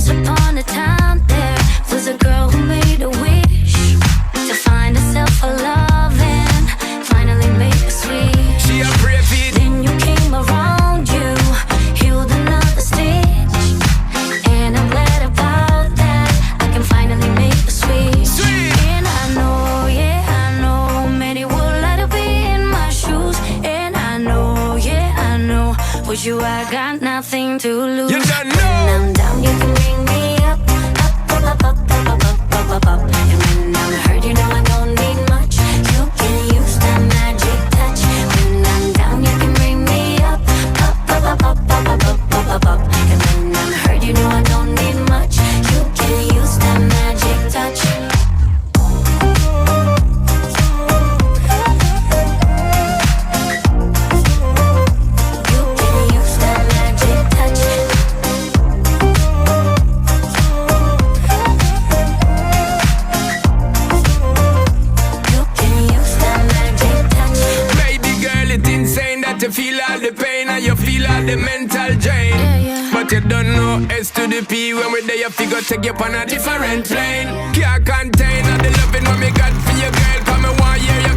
Once upon a time there was a girl who made a wish to find herself a love and finally make a switch. She a brave it. Then you came around, you healed another stitch, and I'm glad about that. I can finally make a switch. And I know, yeah, I know, many would like to be in my shoes. And I know, yeah, I know, with you I got nothing to lose. You don't know. When I'm down, you can bring me up, up, up, up, up, up, up, up, up, up. And when I'm hurt, you know I don't need much. You can use that magic touch. When I'm down, you can bring me up, up, up, up, up, up, up, up, up, up. And when I'm hurt, you know I don't need much. You can use that magic touch. You can use that magic touch. You can use that magic touch. Baby girl, it's insane that you feel all the pain and you feel all the mental drain. Yeah. But you don't know S to the P. When we're there, you figure take you on a different plane. Can't contain all the loving what me got for you, girl. Come and want hear you